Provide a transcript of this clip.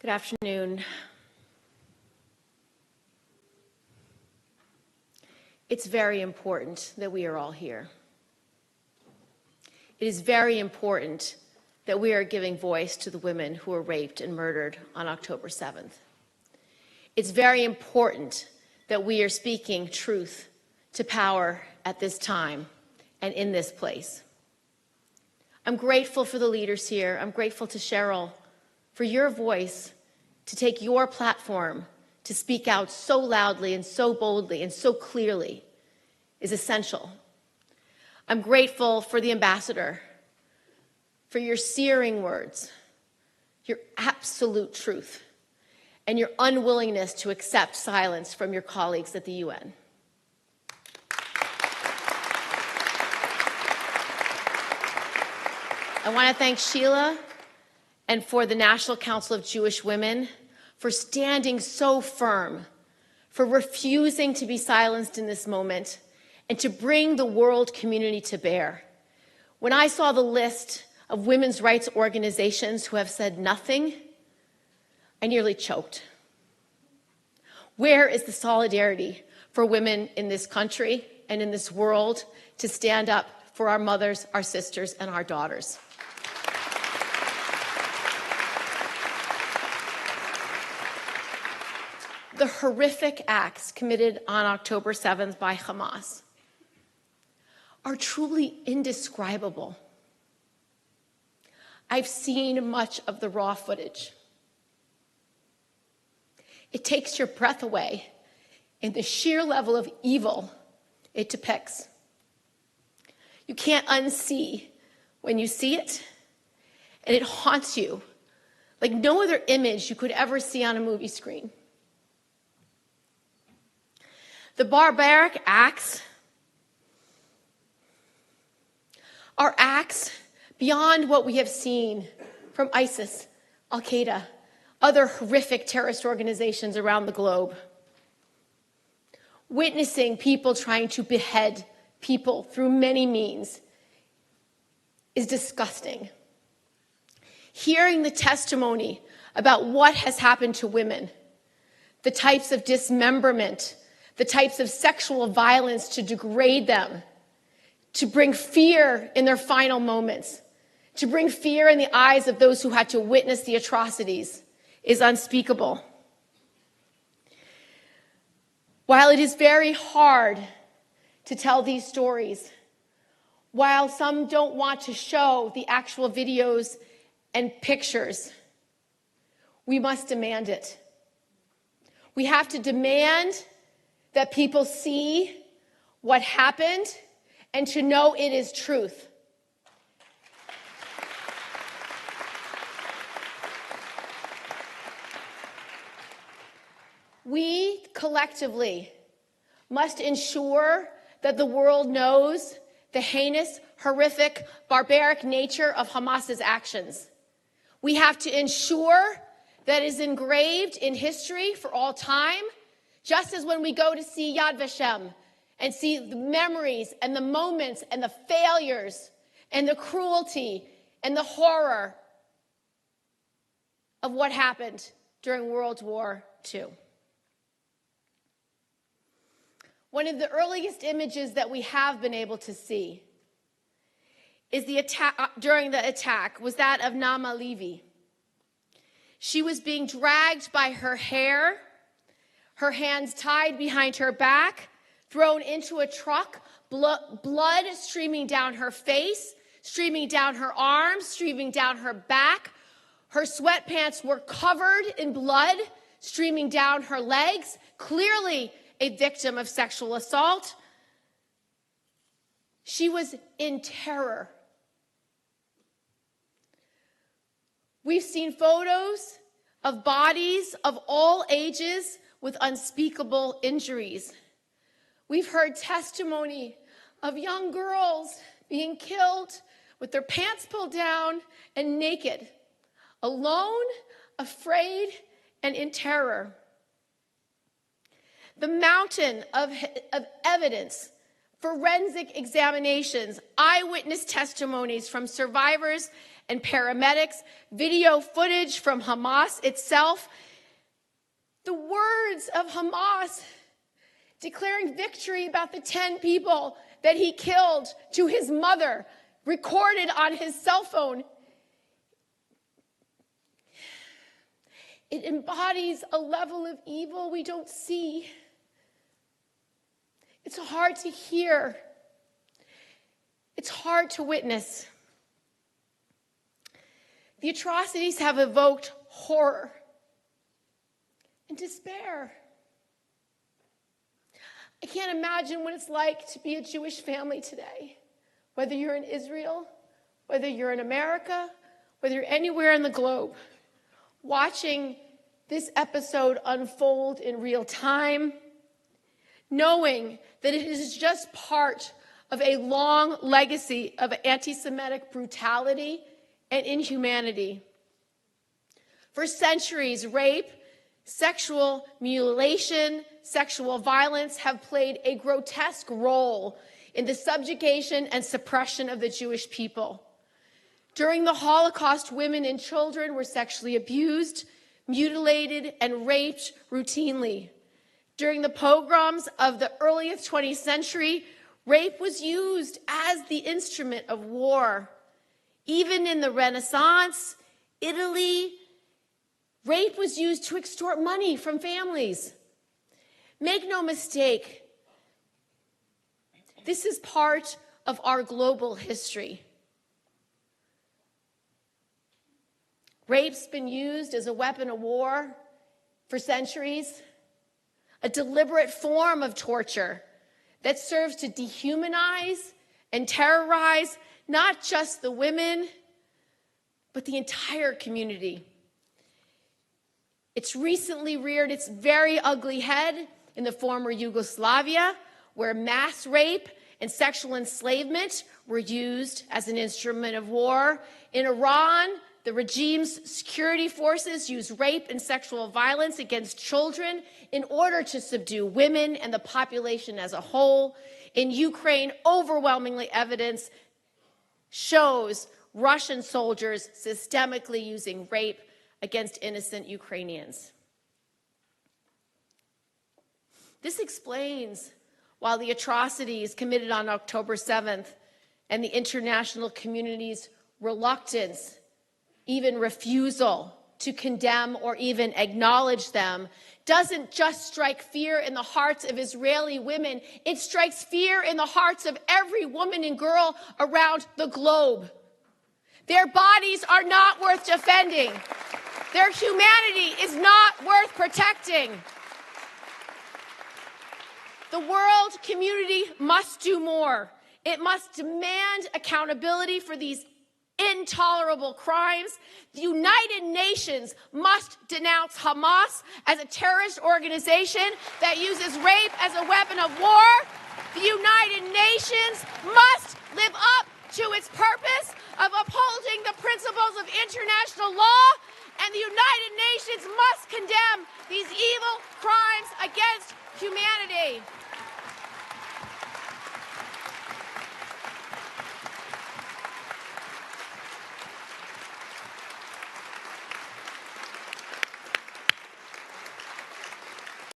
Good afternoon. It's very important that we are all here. It is very important that we are giving voice to the women who were raped and murdered on October 7th. It's very important that we are speaking truth to power at this time and in this place. I'm grateful for the leaders here. I'm grateful to Cheryl for your voice, to take your platform to speak out so loudly and so boldly and so clearly is essential. I'm grateful for the ambassador, for your searing words, your absolute truth, and your unwillingness to accept silence from your colleagues at the UN. I want to thank Sheila and for the National Council of Jewish Women for standing so firm, for refusing to be silenced in this moment, and to bring the world community to bear. When I saw the list of women's rights organizations who have said nothing, I nearly choked. Where is the solidarity for women in this country and in this world to stand up for our mothers, our sisters, and our daughters? The horrific acts committed on October 7th by Hamas are truly indescribable. I've seen much of the raw footage. It takes your breath away in the sheer level of evil it depicts. You can't unsee when you see it, and it haunts you like no other image you could ever see on a movie screen. The barbaric acts are acts beyond what we have seen from ISIS, Al-Qaeda, other horrific terrorist organizations around the globe. Witnessing people trying to behead people through many means is disgusting. Hearing the testimony about what has happened to women, the types of dismemberment, the types of sexual violence to degrade them, to bring fear in their final moments, to bring fear in the eyes of those who had to witness the atrocities is unspeakable. While it is very hard to tell these stories, while some don't want to show the actual videos and pictures, we must demand it. We have to demand that people see what happened and to know it is truth. We collectively must ensure that the world knows the heinous, horrific, barbaric nature of Hamas's actions. We have to ensure that it is engraved in history for all time, just as when we go to see Yad Vashem and see the memories and the moments and the failures and the cruelty and the horror of what happened during World War II. One of the earliest images that we have been able to see is the attack during the attack was that of Naama Levy. She was being dragged by her hair, her hands tied behind her back, thrown into a truck, blood streaming down her face, streaming down her arms, streaming down her back. Her sweatpants were covered in blood, streaming down her legs, clearly a victim of sexual assault. She was in terror. We've seen photos of bodies of all ages with unspeakable injuries. We've heard testimony of young girls being killed with their pants pulled down and naked, alone, afraid, and in terror. The mountain of evidence, forensic examinations, eyewitness testimonies from survivors and paramedics, video footage from Hamas itself. The words of Hamas declaring victory about the 10 people that he killed to his mother, recorded on his cell phone. It embodies a level of evil we don't see. It's hard to hear. It's hard to witness. The atrocities have evoked horror and despair. I can't imagine what it's like to be a Jewish family today, whether you're in Israel, whether you're in America, whether you're anywhere in the globe, watching this episode unfold in real time, knowing that it is just part of a long legacy of anti-Semitic brutality and inhumanity. For centuries, rape, sexual mutilation, sexual violence have played a grotesque role in the subjugation and suppression of the Jewish people. During the Holocaust, women and children were sexually abused, mutilated, and raped routinely. During the pogroms of the earliest 20th century, rape was used as the instrument of war. Even in the Renaissance, Italy, rape was used to extort money from families. Make no mistake, this is part of our global history. Rape's been used as a weapon of war for centuries, a deliberate form of torture that serves to dehumanize and terrorize not just the women, but the entire community. It's recently reared its very ugly head in the former Yugoslavia, where mass rape and sexual enslavement were used as an instrument of war. In Iran, the regime's security forces use rape and sexual violence against children in order to subdue women and the population as a whole. In Ukraine, overwhelmingly evidence shows Russian soldiers systemically using rape against innocent Ukrainians. This explains why the atrocities committed on October 7th and the international community's reluctance, even refusal to condemn or even acknowledge them, doesn't just strike fear in the hearts of Israeli women, it strikes fear in the hearts of every woman and girl around the globe. Their bodies are not worth defending. Their humanity is not worth protecting. The world community must do more. It must demand accountability for these intolerable crimes. The United Nations must denounce Hamas as a terrorist organization that uses rape as a weapon of war. The United Nations must live up to its purpose of upholding the principles of international law, and the United Nations must condemn these evil crimes against humanity.